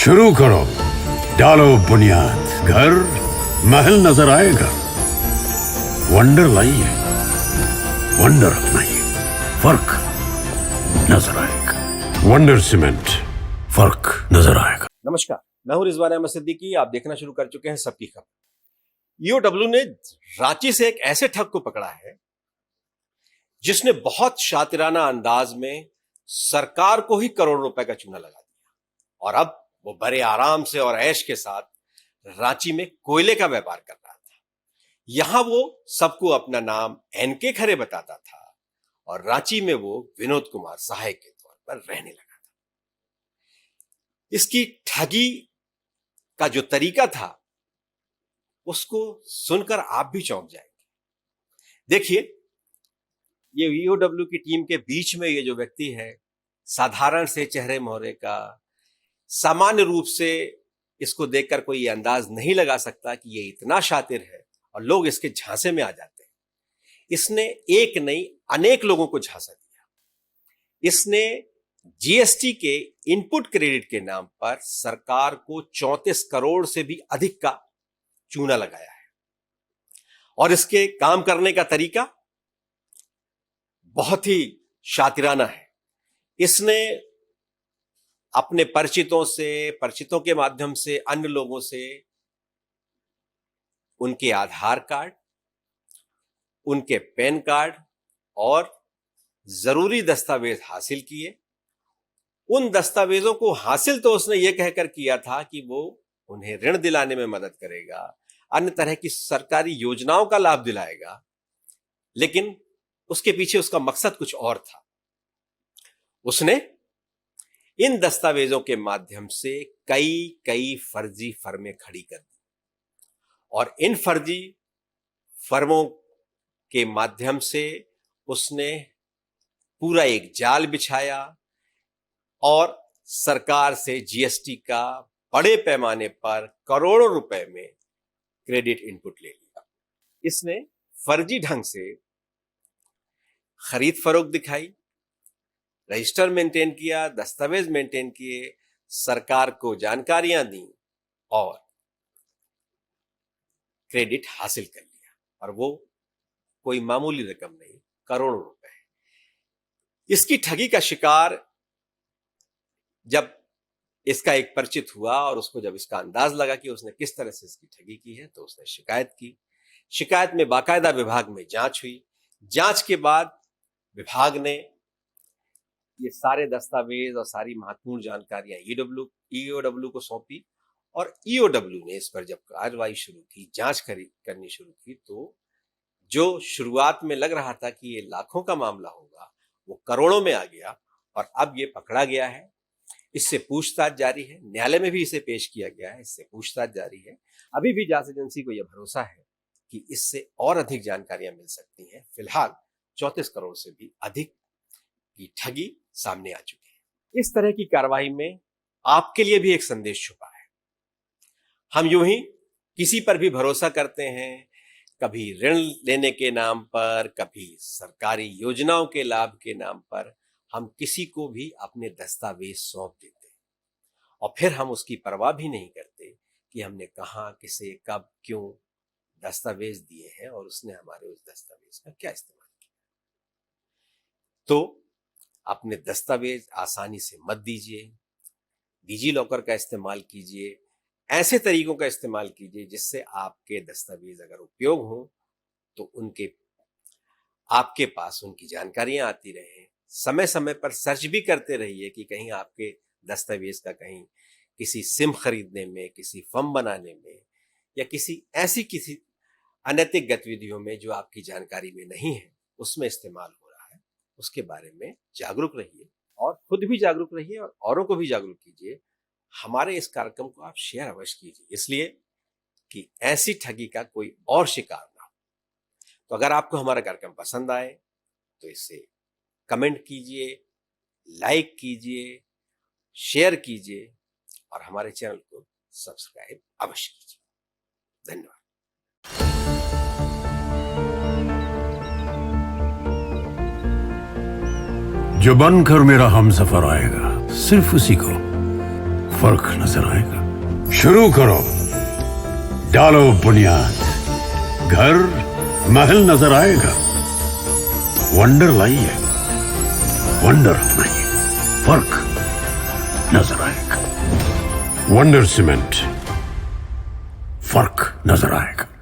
शुरू करो, डालो बुनियाद, घर महल नजर आएगा। वंडर लाइए, वंडर अपनाइए, फर्क नजर आएगा। वंडर सीमेंट, फर्क नजर आएगा। नमस्कार, मैं हूं रिजवान अहमद सिद्दीकी। आप देखना शुरू कर चुके हैं सबकी खबर। ईओडब्ल्यू ने रांची से एक ऐसे ठग को पकड़ा है जिसने बहुत शातिराना अंदाज में सरकार को ही करोड़ों रुपए का चूना लगा दिया और अब वो बड़े आराम से और ऐश के साथ रांची में कोयले का व्यापार कर रहा था। यहां वो सबको अपना नाम एनके खरे बताता था और रांची में वो विनोद कुमार सहाय के तौर पर रहने लगा था। इसकी ठगी का जो तरीका था उसको सुनकर आप भी चौंक जाएंगे। देखिए, ये ईओडब्ल्यू की टीम के बीच में ये जो व्यक्ति है, साधारण से चेहरे मोहरे का, सामान्य रूप से इसको देखकर कोई ये अंदाज नहीं लगा सकता कि ये इतना शातिर है और लोग इसके झांसे में आ जाते हैं। इसने एक नहीं अनेक लोगों को झांसा दिया। इसने जीएसटी के इनपुट क्रेडिट के नाम पर सरकार को 34 करोड़ से भी अधिक का चूना लगाया है और इसके काम करने का तरीका बहुत ही शातिराना है। इसने अपने परिचितों के माध्यम से अन्य लोगों से उनके आधार कार्ड, उनके पैन कार्ड और जरूरी दस्तावेज हासिल किए। उन दस्तावेजों को हासिल तो उसने ये कहकर किया था कि वो उन्हें ऋण दिलाने में मदद करेगा, अन्य तरह की सरकारी योजनाओं का लाभ दिलाएगा, लेकिन उसके पीछे उसका मकसद कुछ और था। उसने इन दस्तावेजों के माध्यम से कई फर्जी फर्में खड़ी कर दी और इन फर्जी फर्मों के माध्यम से उसने पूरा एक जाल बिछाया और सरकार से जीएसटी का बड़े पैमाने पर करोड़ों रुपए में क्रेडिट इनपुट ले लिया। इसने फर्जी ढंग से खरीद फरोख्त दिखाई, रजिस्टर मेंटेन किया, दस्तावेज मेंटेन किए, सरकार को जानकारियां दी और क्रेडिट हासिल कर लिया। और वो कोई मामूली रकम नहीं, करोड़ों रुपए है। इसकी ठगी का शिकार जब इसका एक परिचित हुआ और उसको जब इसका अंदाज लगा कि उसने किस तरह से इसकी ठगी की है, तो उसने शिकायत की। शिकायत में बाकायदा विभाग में जांच हुई। जांच के बाद विभाग ने ये सारे दस्तावेज और सारी महत्वपूर्ण जानकारियां ईओडब्ल्यू को सौंपी और ईओडब्ल्यू ने इस पर जब कार्रवाई शुरू की, जांच करनी शुरू की, तो जो शुरुआत में लग रहा था कि ये लाखों का मामला होगा, वो करोड़ों में आ गया और अब ये पकड़ा गया है। इससे पूछताछ जारी है, न्यायालय में भी इसे पेश किया गया है, इससे पूछताछ जारी है। अभी भी जांच एजेंसी को यह भरोसा है कि इससे और अधिक जानकारियां मिल सकती हैं। फिलहाल 34 करोड़ से भी अधिक की ठगी सामने आ चुकी है। इस तरह की कार्रवाई में आपके लिए भी एक संदेश छुपा है। हम यूं ही किसी पर भी भरोसा करते हैं, कभी ऋण लेने के नाम पर, कभी सरकारी योजनाओं के लाभ के नाम पर हम किसी को भी अपने दस्तावेज सौंप देते हैं और फिर हम उसकी परवाह भी नहीं करते कि हमने कहां, किसे, कब, क्यों दस्तावेज दिए हैं और उसने हमारे उस दस्तावेज का क्या इस्तेमाल किया। तो अपने दस्तावेज आसानी से मत दीजिए। डिजी लॉकर का इस्तेमाल कीजिए, ऐसे तरीकों का इस्तेमाल कीजिए जिससे आपके दस्तावेज अगर उपयोग हो तो आपके पास उनकी जानकारियां आती रहें। समय समय पर सर्च भी करते रहिए कि कहीं आपके दस्तावेज का कहीं किसी सिम खरीदने में, किसी फर्म बनाने में या किसी अनैतिक गतिविधियों में जो आपकी जानकारी में नहीं है, उसमें इस्तेमाल हो रहा है। उसके बारे में जागरूक रहिए और खुद भी जागरूक रहिए और औरों को भी जागरूक कीजिए। हमारे इस कार्यक्रम को आप शेयर अवश्य कीजिए, इसलिए कि ऐसी ठगी का कोई और शिकार ना हो। तो अगर आपको हमारा कार्यक्रम पसंद आए तो इसे कमेंट कीजिए, लाइक कीजिए, शेयर कीजिए और हमारे चैनल को सब्सक्राइब अवश्य कीजिए। धन्यवाद। जो बनकर मेरा हमसफर आएगा, सिर्फ उसी को फर्क नजर आएगा। शुरू करो, डालो बुनियाद, घर महल नजर आएगा। वंडर लाइए, वंडर अपनाइए, फर्क नजर आएगा। वंडर सीमेंट, फर्क नजर आएगा।